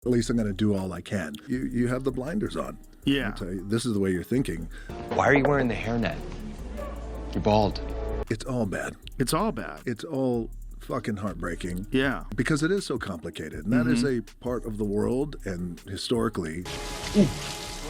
At least I'm going to do all I can. You have the blinders on. Yeah. I tell you, this is the way you're thinking. Why are you wearing the hairnet? You're bald. It's all bad. It's all bad. It's all fucking heartbreaking. Yeah. Because it is so complicated. And that is a part of the world, and historically...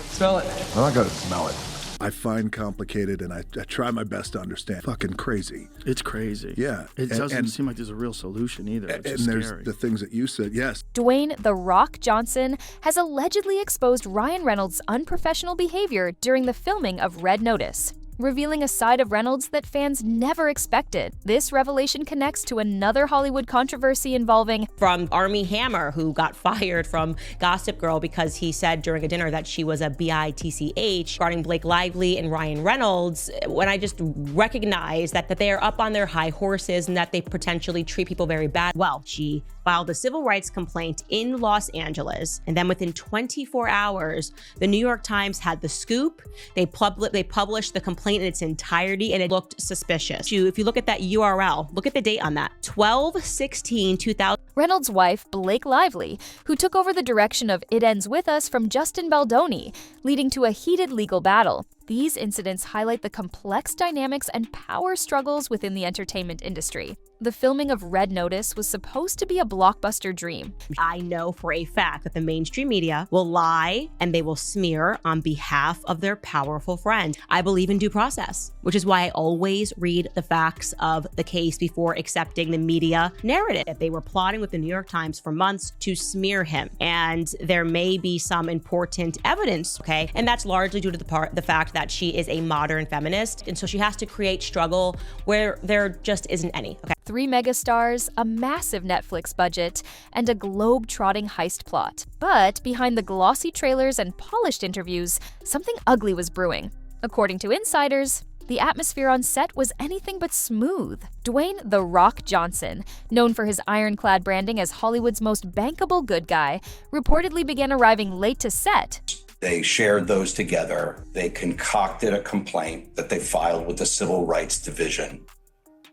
Smell it. I'm not gonna smell it. I find complicated, and I try my best to understand. Fucking crazy. It's crazy. Yeah. It doesn't seem like there's a real solution either. It's and just there's scary. the things that you said, yes. Dwayne "The Rock" Johnson has allegedly exposed Ryan Reynolds' unprofessional behavior during the filming of Red Notice, revealing a side of Reynolds that fans never expected. This revelation connects to another Hollywood controversy involving from Armie Hammer, who got fired from Gossip Girl because he said during a dinner that she was a bitch, regarding Blake Lively and Ryan Reynolds, when I just recognize that they are up on their high horses and that they potentially treat people very bad. Well, she filed a civil rights complaint in Los Angeles, and then within 24 hours, the New York Times had the scoop. They published the complaint in its entirety, and it looked suspicious. If you look at that URL, look at the date on that, 12/16/2000. Reynolds' wife, Blake Lively, who took over the direction of It Ends With Us from Justin Baldoni, leading to a heated legal battle. These incidents highlight the complex dynamics and power struggles within the entertainment industry. The filming of Red Notice was supposed to be a blockbuster dream. I know for a fact that the mainstream media will lie and they will smear on behalf of their powerful friend. I believe in due process, which is why I always read the facts of the case before accepting the media narrative. That they were plotting with the New York Times for months to smear him, and there may be some important evidence, okay? And that's largely due to the fact that she is a modern feminist, and so she has to create struggle where there just isn't any, okay? 3 megastars, a massive Netflix budget, and a globe-trotting heist plot. But behind the glossy trailers and polished interviews, something ugly was brewing. According to insiders, the atmosphere on set was anything but smooth. Dwayne "The Rock" Johnson, known for his ironclad branding as Hollywood's most bankable good guy, reportedly began arriving late to set. They shared those together. They concocted a complaint that they filed with the Civil Rights Division.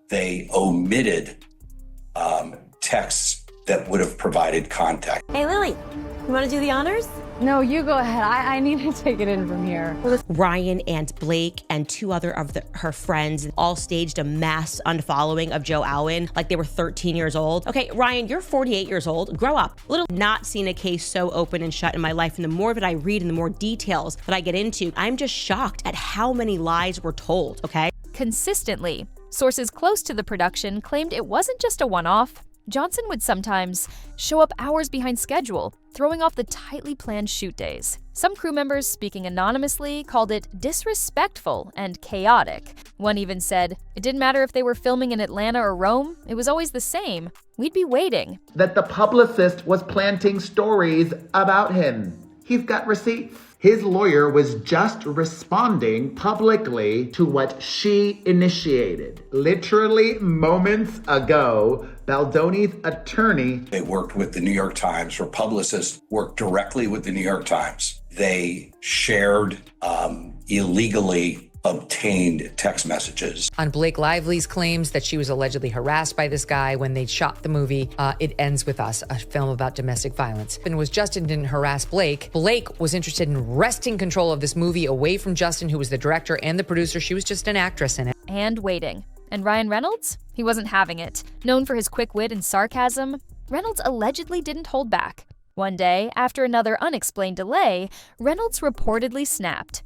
They omitted texts that would have provided contact. Hey, Lily, you want to do the honors? No, you go ahead. I need to take it in from here. Ryan and Blake and two other of her friends all staged a mass unfollowing of Joe Alwyn like they were 13 years old. Okay, Ryan, you're 48 years old. Grow up. Not seen a case so open and shut in my life, and the more that I read and the more details that I get into, I'm just shocked at how many lies were told, okay? Consistently, sources close to the production claimed it wasn't just a one-off. Johnson would sometimes show up hours behind schedule, throwing off the tightly planned shoot days. Some crew members, speaking anonymously, called it disrespectful and chaotic. One even said, "It didn't matter if they were filming in Atlanta or Rome, it was always the same. We'd be waiting." That the publicist was planting stories about him. He's got receipts. His lawyer was just responding publicly to what she initiated. Literally moments ago, Baldoni's attorney... They worked with the New York Times. Her publicist worked directly with the New York Times. They shared illegally obtained text messages. On Blake Lively's claims that she was allegedly harassed by this guy when they shot the movie It Ends With Us, a film about domestic violence. And was Justin didn't harass Blake. Blake was interested in wresting control of this movie away from Justin, who was the director and the producer. She was just an actress in it. And waiting. And Ryan Reynolds? He wasn't having it. Known for his quick wit and sarcasm, Reynolds allegedly didn't hold back. One day, after another unexplained delay, Reynolds reportedly snapped.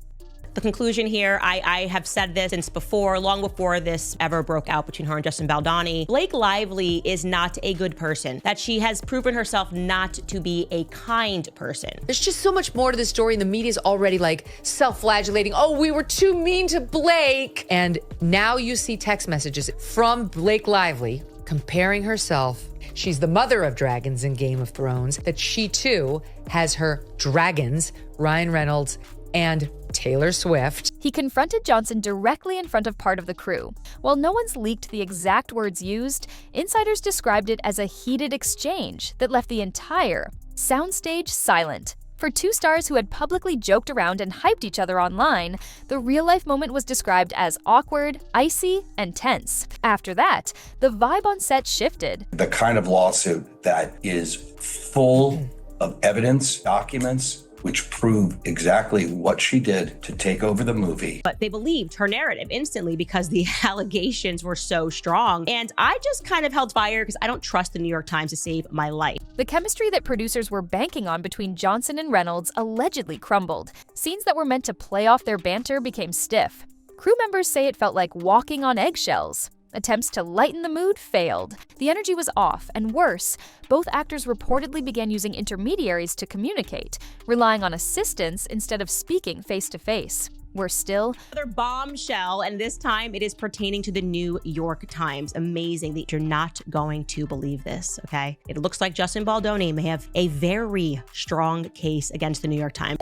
The conclusion here, I have said this since long before this ever broke out between her and Justin Baldoni. Blake Lively is not a good person, that she has proven herself not to be a kind person. There's just so much more to this story, and the media's already like self-flagellating. Oh, we were too mean to Blake. And now you see text messages from Blake Lively comparing herself. She's the mother of dragons in Game of Thrones, that she too has her dragons, Ryan Reynolds and Taylor Swift. He confronted Johnson directly in front of part of the crew. While no one's leaked the exact words used, insiders described it as a heated exchange that left the entire soundstage silent. For two stars who had publicly joked around and hyped each other online, the real-life moment was described as awkward, icy, and tense. After that, the vibe on set shifted. The kind of lawsuit that is full of evidence, documents, which prove exactly what she did to take over the movie. But they believed her narrative instantly because the allegations were so strong. And I just kind of held fire because I don't trust the New York Times to save my life. The chemistry that producers were banking on between Johnson and Reynolds allegedly crumbled. Scenes that were meant to play off their banter became stiff. Crew members say it felt like walking on eggshells. Attempts to lighten the mood failed. The energy was off, and worse, both actors reportedly began using intermediaries to communicate, relying on assistants instead of speaking face-to-face. Worse still, another bombshell, and this time it is pertaining to the New York Times. Amazing that you're not going to believe this, okay? It looks like Justin Baldoni may have a very strong case against the New York Times.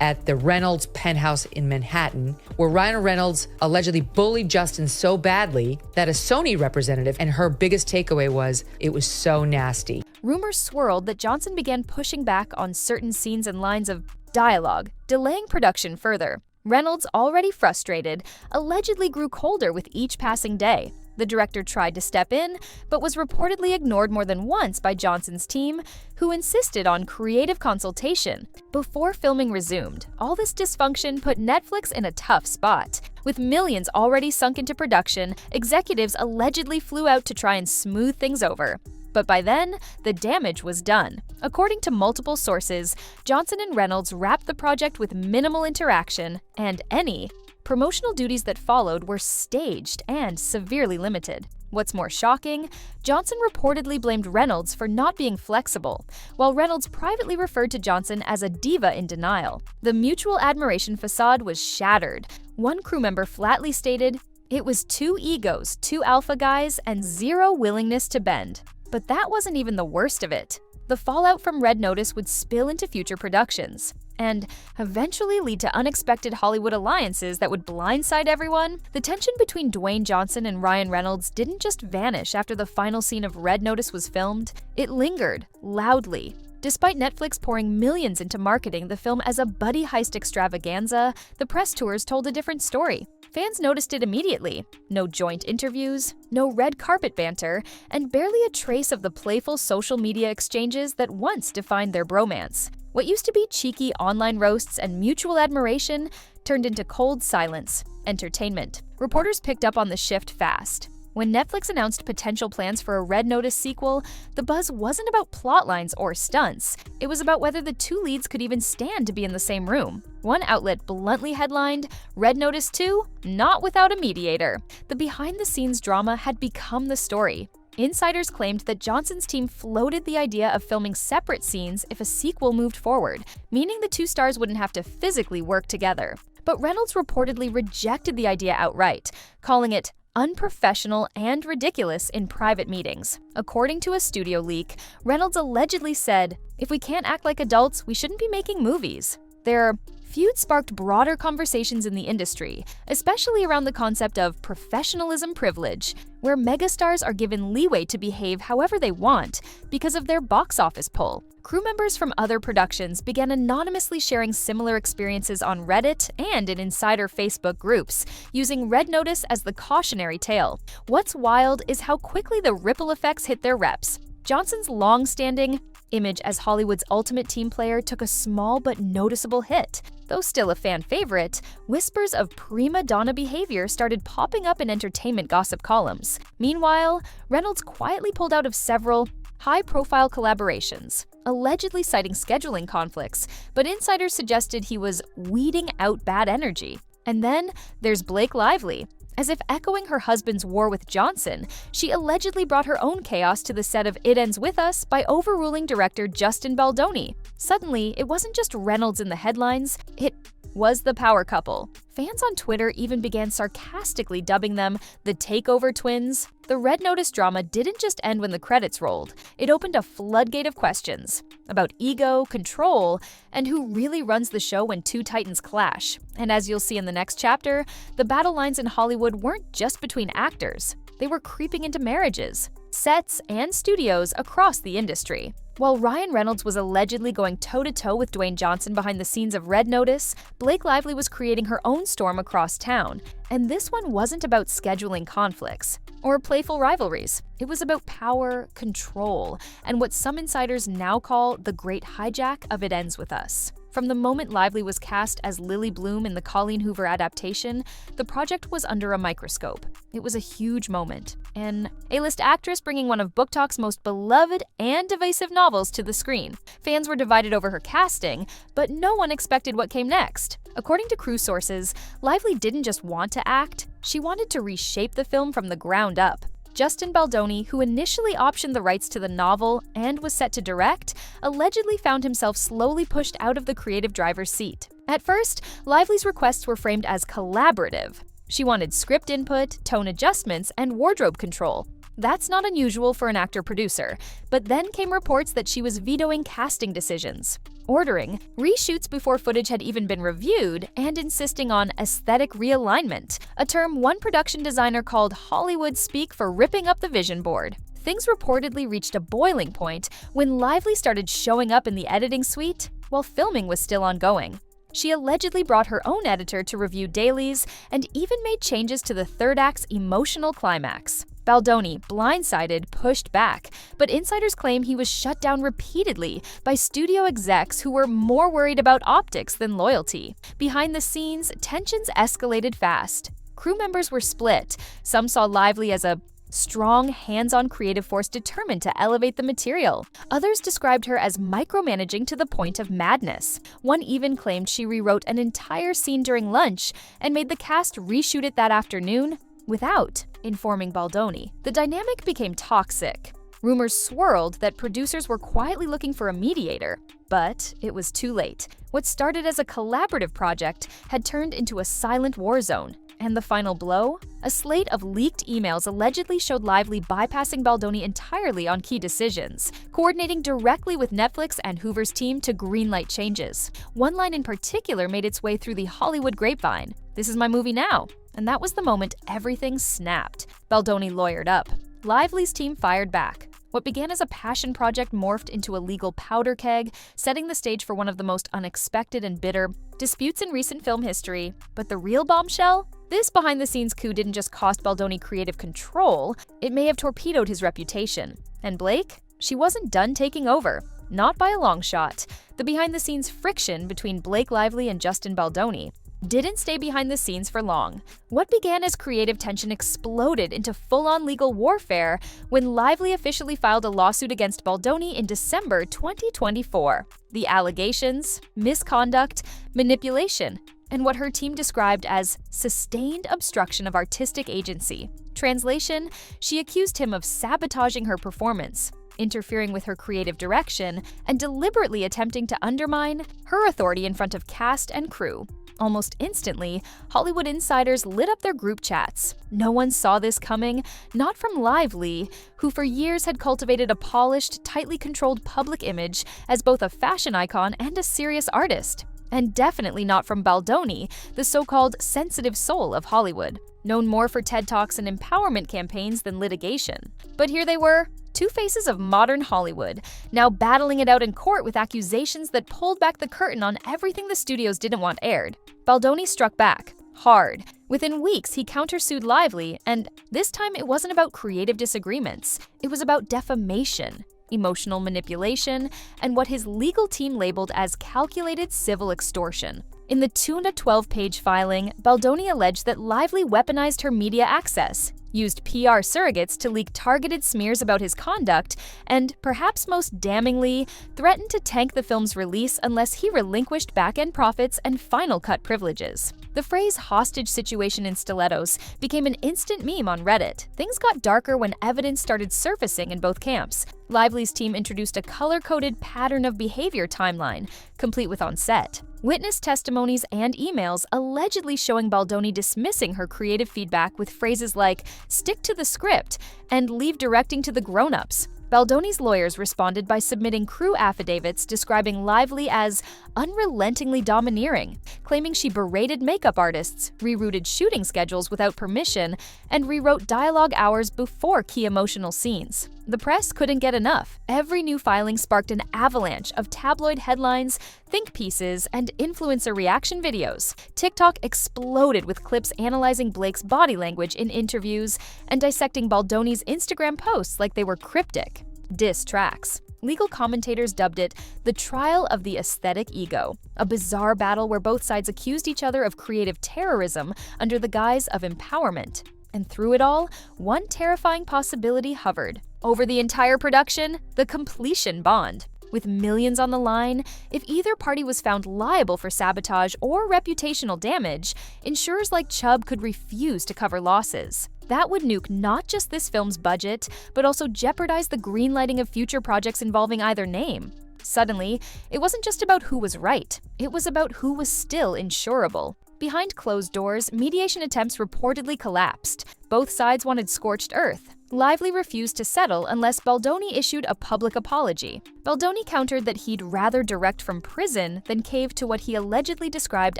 At the Reynolds penthouse in Manhattan, where Ryan Reynolds allegedly bullied Justin so badly that a Sony representative, and her biggest takeaway was, it was so nasty. Rumors swirled that Johnson began pushing back on certain scenes and lines of dialogue, delaying production further. Reynolds, already frustrated, allegedly grew colder with each passing day. The director tried to step in, but was reportedly ignored more than once by Johnson's team, who insisted on creative consultation. Before filming resumed, all this dysfunction put Netflix in a tough spot. With millions already sunk into production, executives allegedly flew out to try and smooth things over. But by then, the damage was done. According to multiple sources, Johnson and Reynolds wrapped the project with minimal interaction, and any promotional duties that followed were staged and severely limited. What's more shocking, Johnson reportedly blamed Reynolds for not being flexible, while Reynolds privately referred to Johnson as a diva in denial. The mutual admiration facade was shattered. One crew member flatly stated, "It was two egos, two alpha guys, and zero willingness to bend." But that wasn't even the worst of it. The fallout from Red Notice would spill into future productions, and eventually lead to unexpected Hollywood alliances that would blindside everyone. The tension between Dwayne Johnson and Ryan Reynolds didn't just vanish after the final scene of Red Notice was filmed, it lingered, loudly. Despite Netflix pouring millions into marketing the film as a buddy heist extravaganza, the press tours told a different story. Fans noticed it immediately. No joint interviews, no red carpet banter, and barely a trace of the playful social media exchanges that once defined their bromance. What used to be cheeky online roasts and mutual admiration turned into cold silence, entertainment. Reporters picked up on the shift fast. When Netflix announced potential plans for a Red Notice sequel, the buzz wasn't about plotlines or stunts. It was about whether the two leads could even stand to be in the same room. One outlet bluntly headlined, "Red Notice 2, not without a mediator." The behind-the-scenes drama had become the story. Insiders claimed that Johnson's team floated the idea of filming separate scenes if a sequel moved forward, meaning the two stars wouldn't have to physically work together. But Reynolds reportedly rejected the idea outright, calling it unprofessional and ridiculous in private meetings. According to a studio leak, Reynolds allegedly said, "If we can't act like adults, we shouldn't be making movies." Their feud sparked broader conversations in the industry, especially around the concept of professionalism privilege, where megastars are given leeway to behave however they want because of their box office pull. Crew members from other productions began anonymously sharing similar experiences on Reddit and in insider Facebook groups, using Red Notice as the cautionary tale. What's wild is how quickly the ripple effects hit their reps. Johnson's long-standing image as Hollywood's ultimate team player took a small but noticeable hit. Though still a fan favorite, whispers of prima donna behavior started popping up in entertainment gossip columns. Meanwhile, Reynolds quietly pulled out of several high-profile collaborations, allegedly citing scheduling conflicts, but insiders suggested he was weeding out bad energy. And then there's Blake Lively. As if echoing her husband's war with Johnson, she allegedly brought her own chaos to the set of It Ends With Us by overruling director Justin Baldoni. Suddenly, it wasn't just Reynolds in the headlines, it was the power couple. Fans on Twitter even began sarcastically dubbing them the Takeover Twins. The Red Notice drama didn't just end when the credits rolled. It opened a floodgate of questions about ego, control, and who really runs the show when two titans clash. And as you'll see in the next chapter, the battle lines in Hollywood weren't just between actors. They were creeping into marriages, sets, and studios across the industry. While Ryan Reynolds was allegedly going toe-to-toe with Dwayne Johnson behind the scenes of Red Notice, Blake Lively was creating her own storm across town. And this one wasn't about scheduling conflicts or playful rivalries. It was about power, control, and what some insiders now call the great hijack of It Ends With Us. From the moment Lively was cast as Lily Bloom in the Colleen Hoover adaptation, the project was under a microscope. It was a huge moment. An A-list actress bringing one of Book Talk's most beloved and divisive novels to the screen. Fans were divided over her casting, but no one expected what came next. According to crew sources, Lively didn't just want to act, she wanted to reshape the film from the ground up. Justin Baldoni, who initially optioned the rights to the novel and was set to direct, allegedly found himself slowly pushed out of the creative driver's seat. At first, Lively's requests were framed as collaborative. She wanted script input, tone adjustments, and wardrobe control. That's not unusual for an actor-producer, but then came reports that she was vetoing casting decisions, ordering reshoots before footage had even been reviewed, and insisting on aesthetic realignment, a term one production designer called Hollywood speak for ripping up the vision board. Things reportedly reached a boiling point when Lively started showing up in the editing suite while filming was still ongoing. She allegedly brought her own editor to review dailies and even made changes to the third act's emotional climax. Baldoni, blindsided, pushed back, but insiders claim he was shut down repeatedly by studio execs who were more worried about optics than loyalty. Behind the scenes, tensions escalated fast. Crew members were split. Some saw Lively as a strong, hands-on creative force determined to elevate the material. Others described her as micromanaging to the point of madness. One even claimed she rewrote an entire scene during lunch and made the cast reshoot it that afternoon without informing Baldoni. The dynamic became toxic. Rumors swirled that producers were quietly looking for a mediator, but it was too late. What started as a collaborative project had turned into a silent war zone. And the final blow? A slate of leaked emails allegedly showed Lively bypassing Baldoni entirely on key decisions, coordinating directly with Netflix and Hoover's team to greenlight changes. One line in particular made its way through the Hollywood grapevine. "This is my movie now." And that was the moment everything snapped. Baldoni lawyered up. Lively's team fired back. What began as a passion project morphed into a legal powder keg, setting the stage for one of the most unexpected and bitter disputes in recent film history. But the real bombshell? This behind-the-scenes coup didn't just cost Baldoni creative control, it may have torpedoed his reputation. And Blake? She wasn't done taking over. Not by a long shot. The behind-the-scenes friction between Blake Lively and Justin Baldoni didn't stay behind the scenes for long. What began as creative tension exploded into full-on legal warfare when Lively officially filed a lawsuit against Baldoni in December 2024. The allegations, misconduct, manipulation, and what her team described as sustained obstruction of artistic agency. Translation, she accused him of sabotaging her performance, interfering with her creative direction, and deliberately attempting to undermine her authority in front of cast and crew. Almost instantly, Hollywood insiders lit up their group chats. No one saw this coming, not from Lively, who for years had cultivated a polished, tightly controlled public image as both a fashion icon and a serious artist. And definitely not from Baldoni, the so-called sensitive soul of Hollywood, known more for TED Talks and empowerment campaigns than litigation. But here they were, two faces of modern Hollywood, now battling it out in court with accusations that pulled back the curtain on everything the studios didn't want aired. Baldoni struck back, hard. Within weeks, he countersued Lively, and this time it wasn't about creative disagreements. It was about defamation, emotional manipulation, and what his legal team labeled as calculated civil extortion. In the 2 to 12-page filing, Baldoni alleged that Lively weaponized her media access, used PR surrogates to leak targeted smears about his conduct, and, perhaps most damningly, threatened to tank the film's release unless he relinquished back-end profits and final cut privileges. The phrase hostage situation in stilettos became an instant meme on Reddit. Things got darker when evidence started surfacing in both camps. Lively's team introduced a color-coded pattern of behavior timeline, complete with on-set witness testimonies and emails allegedly showing Baldoni dismissing her creative feedback with phrases like "stick to the script" and "leave directing to the grown-ups." Baldoni's lawyers responded by submitting crew affidavits describing Lively as unrelentingly domineering, claiming she berated makeup artists, rerouted shooting schedules without permission, and rewrote dialogue hours before key emotional scenes. The press couldn't get enough. Every new filing sparked an avalanche of tabloid headlines, think pieces, and influencer reaction videos. TikTok exploded with clips analyzing Blake's body language in interviews and dissecting Baldoni's Instagram posts like they were cryptic. Diss tracks. Legal commentators dubbed it the trial of the aesthetic ego, a bizarre battle where both sides accused each other of creative terrorism under the guise of empowerment. And through it all, one terrifying possibility hovered. Over the entire production, the completion bond. With millions on the line, if either party was found liable for sabotage or reputational damage, insurers like Chubb could refuse to cover losses. That would nuke not just this film's budget, but also jeopardize the greenlighting of future projects involving either name. Suddenly, it wasn't just about who was right, it was about who was still insurable. Behind closed doors, mediation attempts reportedly collapsed. Both sides wanted scorched earth. Lively refused to settle unless Baldoni issued a public apology. Baldoni countered that he'd rather direct from prison than cave to what he allegedly described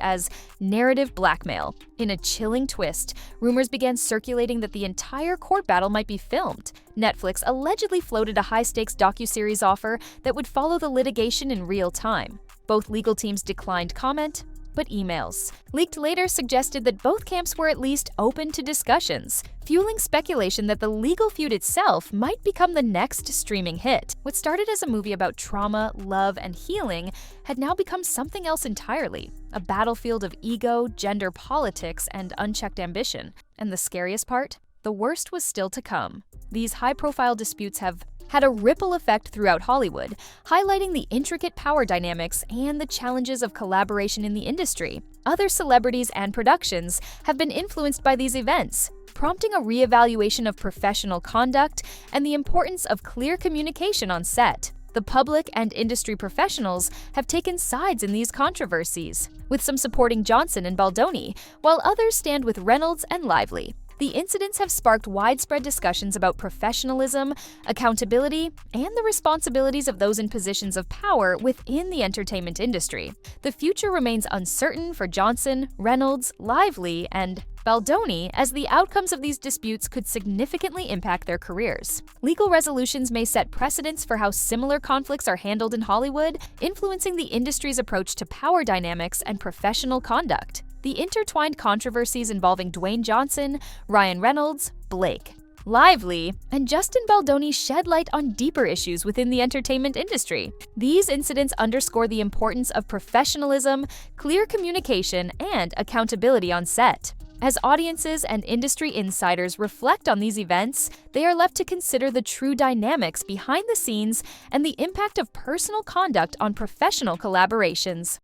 as narrative blackmail. In a chilling twist, rumors began circulating that the entire court battle might be filmed. Netflix allegedly floated a high-stakes docuseries offer that would follow the litigation in real time. Both legal teams declined comment, but emails leaked later suggested that both camps were at least open to discussions, fueling speculation that the legal feud itself might become the next streaming hit. What started as a movie about trauma, love, and healing had now become something else entirely, a battlefield of ego, gender politics, and unchecked ambition. And the scariest part? The worst was still to come. These high-profile disputes have had a ripple effect throughout Hollywood, highlighting the intricate power dynamics and the challenges of collaboration in the industry. Other celebrities and productions have been influenced by these events, prompting a reevaluation of professional conduct and the importance of clear communication on set. The public and industry professionals have taken sides in these controversies, with some supporting Johnson and Baldoni, while others stand with Reynolds and Lively. The incidents have sparked widespread discussions about professionalism, accountability, and the responsibilities of those in positions of power within the entertainment industry. The future remains uncertain for Johnson, Reynolds, Lively, and Baldoni, as the outcomes of these disputes could significantly impact their careers. Legal resolutions may set precedents for how similar conflicts are handled in Hollywood, influencing the industry's approach to power dynamics and professional conduct. The intertwined controversies involving Dwayne Johnson, Ryan Reynolds, Blake Lively, and Justin Baldoni shed light on deeper issues within the entertainment industry. These incidents underscore the importance of professionalism, clear communication, and accountability on set. As audiences and industry insiders reflect on these events, they are left to consider the true dynamics behind the scenes and the impact of personal conduct on professional collaborations.